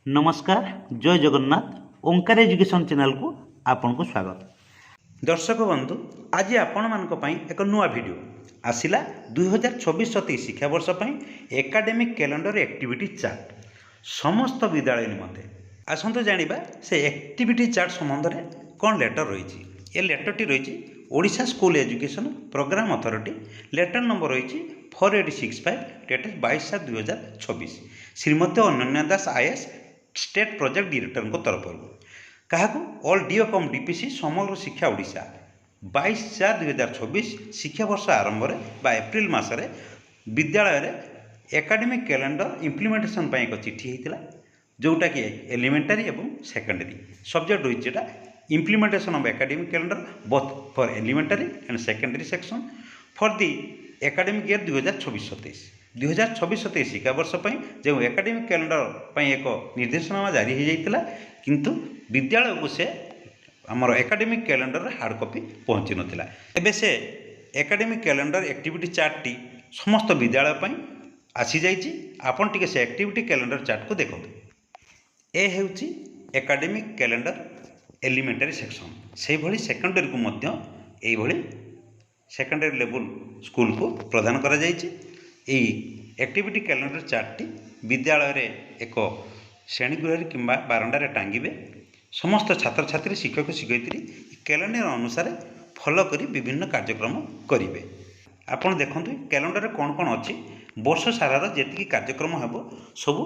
नमस्कार जय जगन्नाथ ओंकार education channel को आपन को स्वागत। दर्शक बंधु आज आपण मान एक नुआ वीडियो आसिला 2024-27 शिक्षा वर्ष एकाडेमिक कैलेंडर एक्टिविटी चार्ट समस्त विद्यालय निमंते आसंत जानिबा से एक्टिविटी चार्ट संबंध में कौन लेटर रही। ये लेटरटी रही Odisha school education programme authority letter number रही 4865 dated 22/7/2026 Shrimati Ananya Das IAS state project director को तरफ क्या ऑल डीओ कम डीपीसी समग्र शिक्षा ओडिशा 22/4/2026 शिक्षा वर्ष आरंभ में एप्रिल मसरे विद्यालय में एकाडेमिक कैलेंडर इम्प्लीमेंटेशन एक चिठी होता जोटा कि एलिमेंटारी और सेकेंडरी सब्जेक्ट रही implementation of academic calendar both for elementary and secondary section for the academic year 2026-27 शिक्षा वर्ष जो एकेडमिक कैलेंडर एक निर्देशनामा जारी हो जाता किंतु विद्यालय को से आमर एकेडमिक कैलेंडर हार्ड कॉपी पहुँची नाला। एबे से academic calendar activity chart T समस्त विद्यालय आसी जाइए। आपन टिके से एक्टिविटी कैलेंडर चार्ट को देखो। ए हेउची एकेडमिक कैलेंडर एलिमेंटारी सेक्शन से भली सेकेंडरी को मध्य एई भली सेकेंडरी लेवल स्कूल को प्रदान करा जाइए। एक्टिविटी कैलेंडर चार्ट टी विद्यालय रे एक श्रेणीगृह किंबा बारंडार टांगिबे। समस्त छात्र छात्री शिक्षक शिक्षयित्री कैलेंडर अनुसार फॉलो करी विभिन्न कार्यक्रम करेंगे। आपन देखंतु कैलेंडर कौन कौन अच्छी वर्ष सारार जी कार्यक्रम हेबो सबू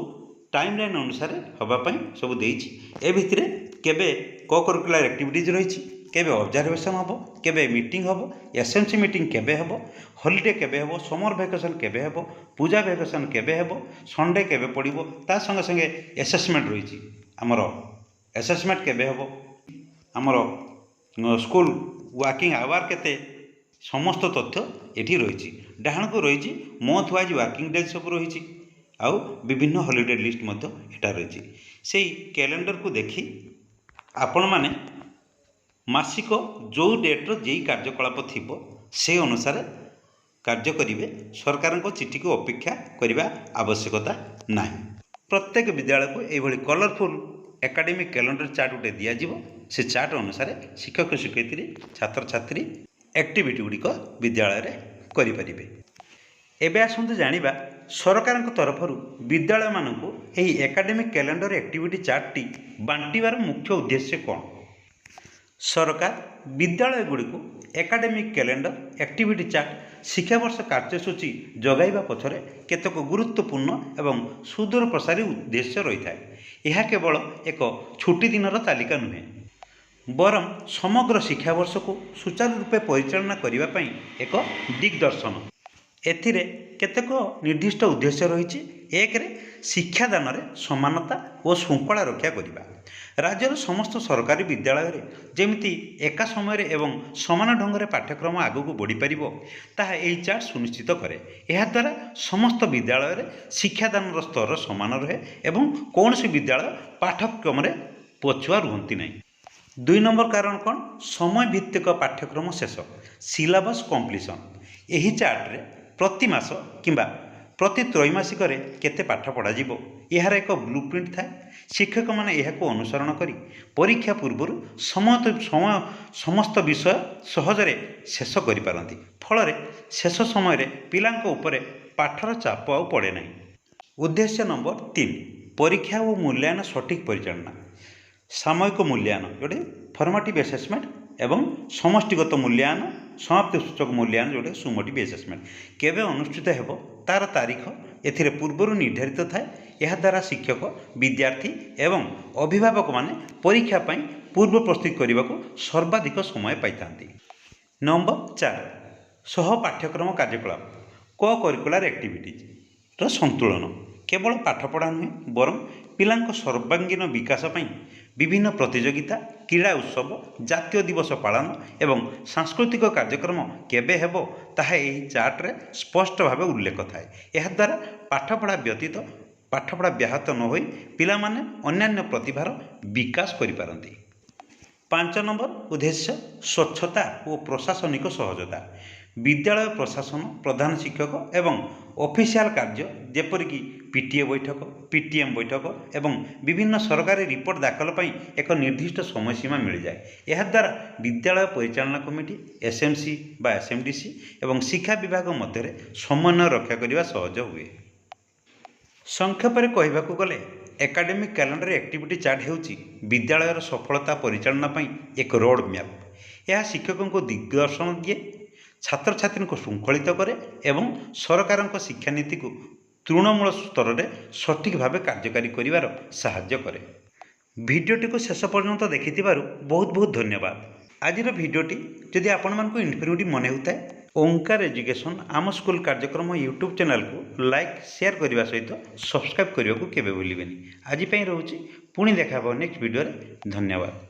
टाइम लाइन अनुसार हवापाई सब देइछि। ए भितरे केबे को करिकुलर एक्टिविटीज रही केबे ऑब्जर्वेशन हम केबे मीटिंग हम एसएमसी मीटिंग केबे हम हॉलिडे केबे हम समर वैकेशन केबे हम पूजा वैकेशन केबे हम संडे केबे पड़िबो ता संगे संगे एसेसमेंट रही आमर एसेसमेंट केबे हम आमर स्कूल वर्किंग आवर केते समस्त तथ्य एठी रही। डाहाण को रही मंथ वाइज वर्किंग डेज सब रही आउ विभिन्न हॉलिडे लिस्ट मध्य एटा रही। से कैलेंडर को देखी आपण माने मासिक जो डेट्र जे कार्यकलाप थी से अनुसार कार्य करेंगे। सरकार को चिठी को अपेक्षा करने आवश्यकता ना। प्रत्येक विद्यालय को यह कलरफुल एकाडेमिक कैलेंडर चार्ट गोटे दिज्व से चार्ट अनुसार शिक्षक शिक्षयित्री छात्र छात्री एक्टिविटी गुड़िक विद्यालय में करें। एबे आसंतु जानिबा सरकार तरफ विद्यालय मानू यही एकाडेमिक कैलेंडर एक्टिविटी चार्ट टी बांटिबार मुख्य उद्देश्य कौन। सरकार विद्यालय गुड़िक एकाडेमिक कैलेंडर एक्टिविटी चार्ट शिक्षा वर्ष कार्यसूची जगाइबा पछरे केतक गुरुत्वपूर्ण एवं सुदूर प्रसारी उद्देश्य रही है। यह केवल एक छुट्टी दिनर तालिका नुहे बरं समग्र शिक्षा वर्ष को सुचारू रूपे परिचालना करने एक दिग्दर्शन। एथिरे केतेक निर्दिष्ट उद्देश्य रही। एक शिक्षादान में समानता और श्रृंखला रक्षा करने राज्यर समस्त सरकारी विद्यालय रे जेमिति एका समय एवं समान ढंग से पाठ्यक्रम आगू को बढ़ी पारिबो ताहा एही चार्ट सुनिश्चित करे। यह द्वारा समस्त विद्यालय रे शिक्षादान स्तर समान रहे एवं कौन सी विद्यालय पाठ्यक्रम रे पछुआ रुहंती नहीं। 2 नंबर कारण कौन समय भित्तिक पाठ्यक्रम शेष सिलेबस कंप्लीशन। यही चार्ट रे प्रति मास किंबा प्रति त्रैमासिक केते पाठ पढ़ा जीवो यार एक ब्लूप्रिंट थाए। शिक्षक माने यह को अनुसरण करी परीक्षा पूर्व समस्त विषय सहजरे शेष करि पारंती। फल शेष समय रे पिलांको उपरे पाठर चाप आ पड़े नहीं। उद्देश्य नंबर 3 परीक्षा और मूल्यांकन सठिक परिचालना सामयिक मूल्यांकन जोटे फॉर्मेटिव असेसमेंट एवं समष्टिगत मूल्यांकन समाप्ति सूचक मूल्यांकन जोटे सुमोटिव असेसमेंट केबे अनुष्ठित हेबो तार तारीख एथिरे पूर्वरु निर्धारित थाए। यह द्वारा शिक्षक विद्यार्थी एवं अभिभावक माने परीक्षा पई पूर्व प्रस्तुत करने को सर्वाधिक समय पाई। नंबर 4 सह पाठ्यक्रम कार्यकलाप को करिकुलर एक्टिविटीज रो संतुलन केवल पाठपढ़ा नुहे बरं पिलांको सर्वांगीन विकास पई विभिन्न प्रतियोगिता क्रीड़ा उत्सव जातीय दिवस पालन एवं सांस्कृतिक कार्यक्रम केबे हेबो ताहा एही चार्ट रे स्पष्ट भाव उल्लेख थाए। यह द्वारा पाठपढ़ा व्यतीत पाठपढ़ा व्याहत न होई पिला माने अन्यान्य प्रतिभार विकास करि पारंती। 5 नंबर उद्देश्य स्वच्छता और प्रशासनिक सहजता विद्यालय प्रशासन प्रधान शिक्षक एवं ऑफिशियल कार्य जेपरिक पीटीए बैठक पीटीएम बैठक एवं विभिन्न सरकारी रिपोर्ट दाखल पर एक निर्दिष्ट समय सीमा मिल जाए। यह द्वारा विद्यालय परिचालना कमिटी एसएमसी बा एसएमडीसी एवं शिक्षा विभाग मध्य समन्वय रक्षा करने सहज हुए। संक्षेप में कहवाक गले एकाडेमिक कैलेंडर एक्टिविटी चार्ट होउची विद्यालयर सफलता परिचालना पई एक रोड मैप। यह शिक्षकों को दिग्दर्शन दिए, छात्र छात्री को श्रृंखलित करे एवं सरकार शिक्षा नीति को तृणमूल स्तर में सठिक भाव कार्यकारी करिवार साहाय्य करे। भिडियोटी को शेष पर्यंत देखि बहुत बहुत धन्यवाद। आज भिडियोटी जदि आपण मानक इनफर्मेटिव मन होता है ओंकार एजुकेशन आम स्कूल कार्यक्रम यूट्यूब चैनल को लाइक शेयर करने सहित सब्सक्राइब करने को केवे भूलिबेनी। आज रोचे पुणी देखा नेक्स्ट वीडियो। धन्यवाद।